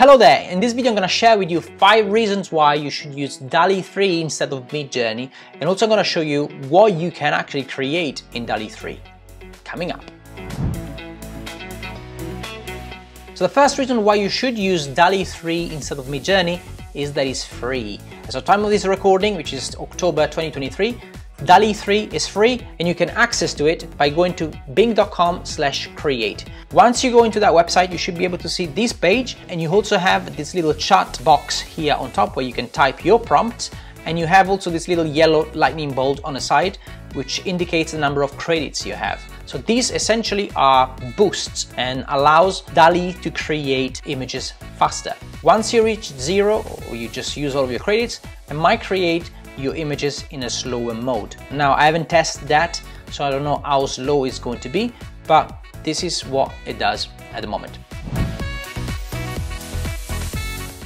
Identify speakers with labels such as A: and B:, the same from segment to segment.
A: Hello there, in this video I'm going to share with you 5 reasons why you should use Dall-e 3 instead of Midjourney, and also I'm going to show you what you can actually create in Dall-e 3. Coming up. So the first reason why you should use Dall-e 3 instead of Midjourney is that it's free. As of time of this recording, which is October 2023, Dall-e 3 is free and you can access to it by going to bing.com/create. Once you go into that website, you should be able to see this page, and you also have this little chat box here on top where you can type your prompts, and you have also this little yellow lightning bolt on the side which indicates the number of credits you have. So these essentially are boosts and allows Dall-e to create images faster. Once you reach 0, or you just use all of your credits, it might create your images in a slower mode. Now I haven't tested that, so I don't know how slow it's going to be, but this is what it does at the moment.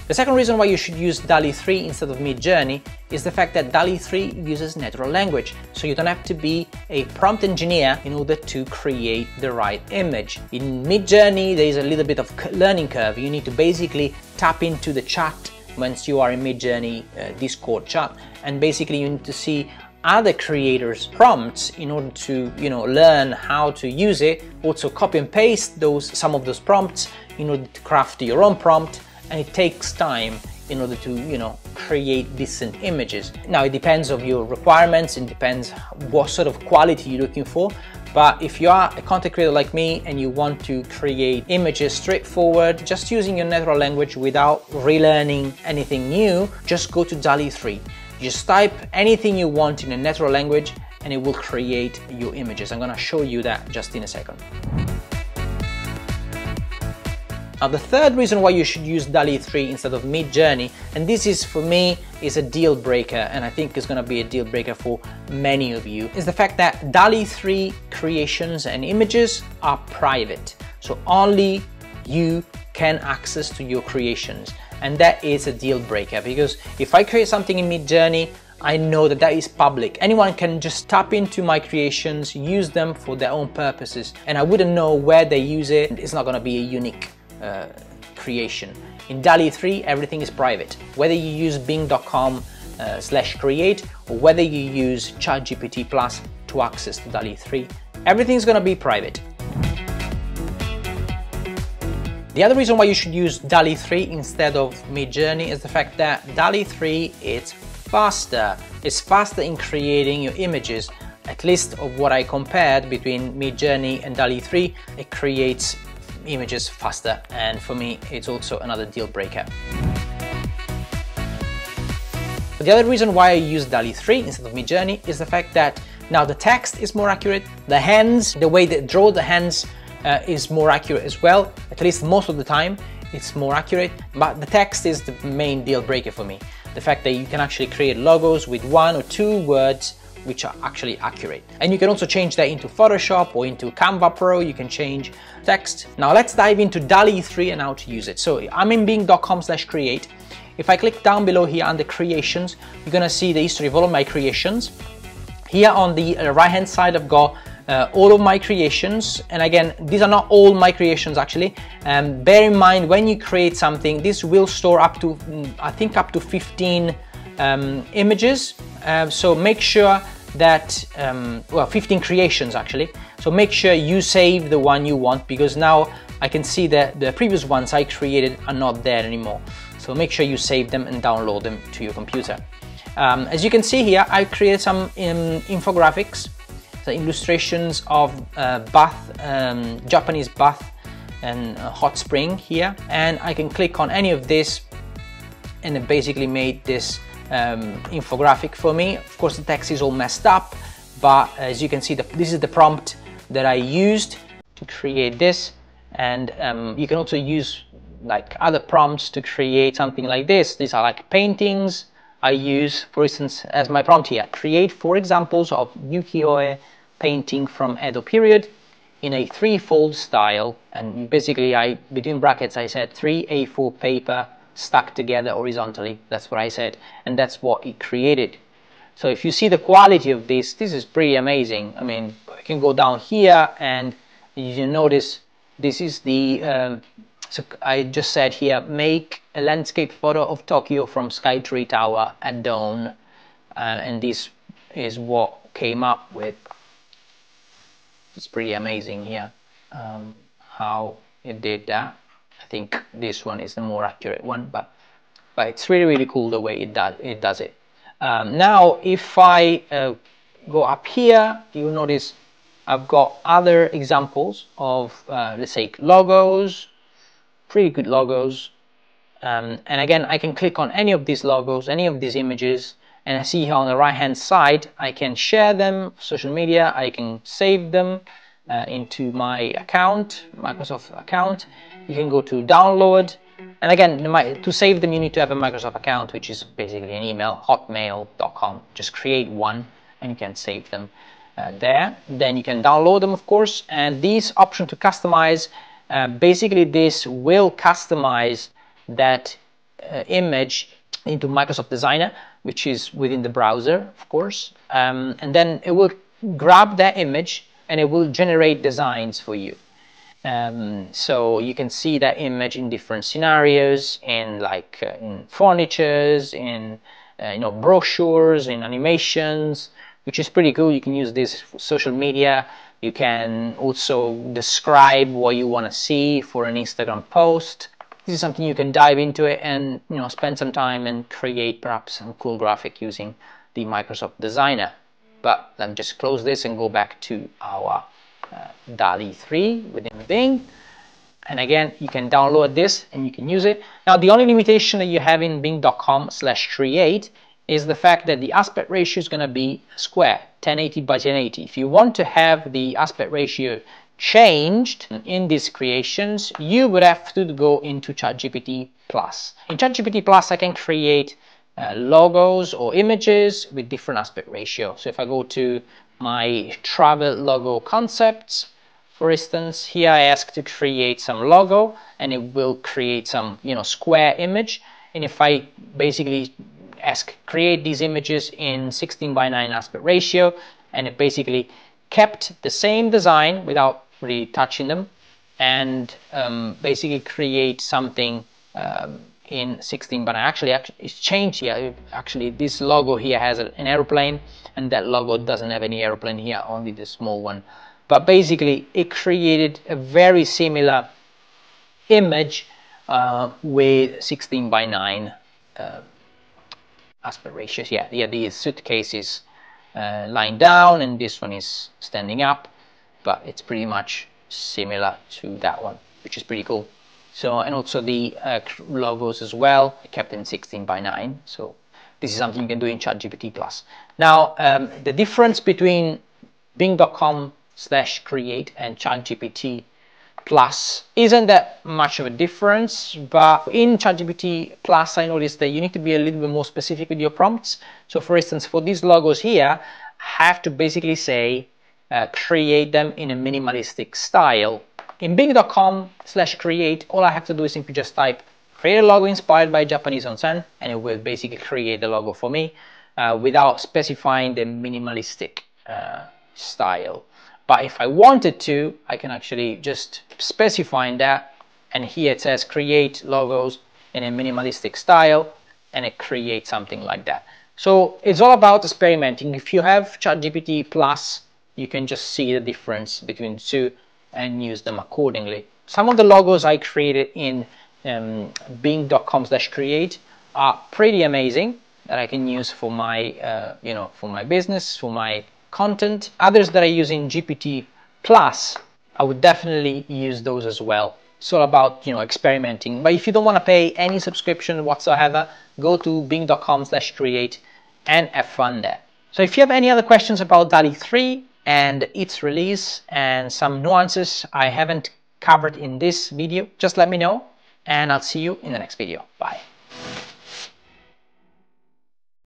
A: The second reason why you should use Dall-e 3 instead of Midjourney is the fact that Dall-e 3 uses natural language, so you don't have to be a prompt engineer in order to create the right image. In Midjourney there is a little bit of learning curve. You need to basically tap into the chat once you are in Midjourney Discord chat, and basically you need to see other creators' prompts in order to learn how to use it. Also copy and paste some of those prompts in order to craft your own prompt, and it takes time in order to create decent images. Now it depends on your requirements, it depends what sort of quality you're looking for. But if you are a content creator like me and you want to create images straightforward, just using your natural language without relearning anything new, just go to Dall-e 3. Just type anything you want in a natural language and it will create your images. I'm going to show you that just in a second. Now the third reason why you should use Dall-e 3 instead of Midjourney, and this is for me is a deal breaker, and I think it's going to be a deal breaker for many of you, is the fact that Dall-e 3 creations and images are private. So only you can access to your creations, and that is a deal breaker, because if I create something in Midjourney, I know that that is public. Anyone can just tap into my creations, use them for their own purposes, and I wouldn't know where they use it. It's not going to be a unique creation. In Dall-e 3 everything is private, whether you use bing.com/create or whether you use ChatGPT Plus to access to Dall-e 3, everything's going to be private. The other reason why you should use Dall-e 3 instead of Midjourney is the fact that Dall-e 3 is faster. It's faster in creating your images. At least of what I compared between Midjourney and Dall-e 3, it creates images faster, and for me it's also another deal breaker. But the other reason why I use Dall-e 3 instead of Midjourney is the fact that now the text is more accurate, the hands, the way they draw the hands is more accurate as well, at least most of the time it's more accurate, but the text is the main deal breaker for me. The fact that you can actually create logos with 1 or 2 words which are actually accurate. And you can also change that into Photoshop or into Canva Pro, you can change text. Now let's dive into Dall-e 3 and how to use it. So I'm in bing.com/create. If I click down below here under creations, you're gonna see the history of all of my creations. Here on the right hand side I've got all of my creations, and again these are not all my creations actually. Bear in mind when you create something, this will store up to I think up to 15 images, so make sure that 15 creations actually, so make sure you save the one you want, because now I can see that the previous ones I created are not there anymore. So make sure you save them and download them to your computer. As you can see here, I created some infographics, the illustrations of Japanese bath and hot spring here, and I can click on any of this and it basically made this infographic for me. Of course the text is all messed up, but as you can see this is the prompt that I used to create this, and you can also use like other prompts to create something like this. These are like paintings. I use, for instance, as my prompt here, create 4 examples of ukiyo-e painting from Edo period in a 3-fold style, and basically between brackets I said 3 A4 paper stuck together horizontally. That's what I said, and that's what it created. So if you see the quality of this is pretty amazing. I mean, you can go down here and you notice this is the So I just said here, make a landscape photo of Tokyo from Skytree Tower at dawn, and this is what came up with. It's pretty amazing here how it did that. I think this one is the more accurate one, but it's really cool the way it does it. Now if I go up here, you'll notice I've got other examples of let's say logos, pretty good logos, and again I can click on any of these logos, any of these images, and I see here on the right hand side I can share them social media, I can save them into my account, Microsoft account. You can go to download, and again to save them you need to have a Microsoft account, which is basically an email, hotmail.com. just create one and you can save them there. Then you can download them, of course, and this option to customize, basically this will customize that image into Microsoft Designer, which is within the browser, of course, and then it will grab that image and it will generate designs for you. So you can see that image in different scenarios, in like in furnitures, in you know, brochures, in animations, which is pretty cool. You can use this for social media. You can also describe what you want to see for an Instagram post. This is something you can dive into it and, you know, spend some time and create perhaps some cool graphic using the Microsoft Designer. But let me just close this and go back to our Dall-e 3 within Bing. And again, you can download this and you can use it. Now, the only limitation that you have in bing.com/create is the fact that the aspect ratio is going to be square, 1080 by 1080. If you want to have the aspect ratio changed in these creations, you would have to go into ChatGPT Plus. In ChatGPT Plus, I can create logos or images with different aspect ratio. So if I go to my travel logo concepts, for instance, here I ask to create some logo and it will create some, you know, square image. And if I basically ask create these images in 16:9 aspect ratio, and it basically kept the same design without really touching them, and basically create something in 16:9. Actually it's changed here. Actually this logo here has an aeroplane, and that logo doesn't have any aeroplane here, only the small one. But basically it created a very similar image with 16:9 aspect ratios. Yeah, the suitcase is lying down and this one is standing up, but it's pretty much similar to that one, which is pretty cool. So, and also the logos as well, I kept in 16:9. So this is something you can do in ChatGPT Plus. Now, the difference between bing.com/create and ChatGPT Plus isn't that much of a difference, but in ChatGPT Plus I noticed that you need to be a little bit more specific with your prompts. So for instance, for these logos here, I have to basically say create them in a minimalistic style. In bing.com/create, all I have to do is simply just type create a logo inspired by Japanese onsen, and it will basically create the logo for me without specifying the minimalistic style. But if I wanted to, I can actually just specify that, and here it says create logos in a minimalistic style, and it creates something like that. So it's all about experimenting. If you have ChatGPT Plus, you can just see the difference between the two and use them accordingly. Some of the logos I created in bing.com/create are pretty amazing, that I can use for my you know, for my business, for my content. Others that I use in GPT Plus, I would definitely use those as well. It's all about, you know, experimenting. But if you don't want to pay any subscription whatsoever, go to bing.com/create and have fun there. So if you have any other questions about Dall-e 3 and its release and some nuances I haven't covered in this video, just let me know, and I'll see you in the next video. Bye.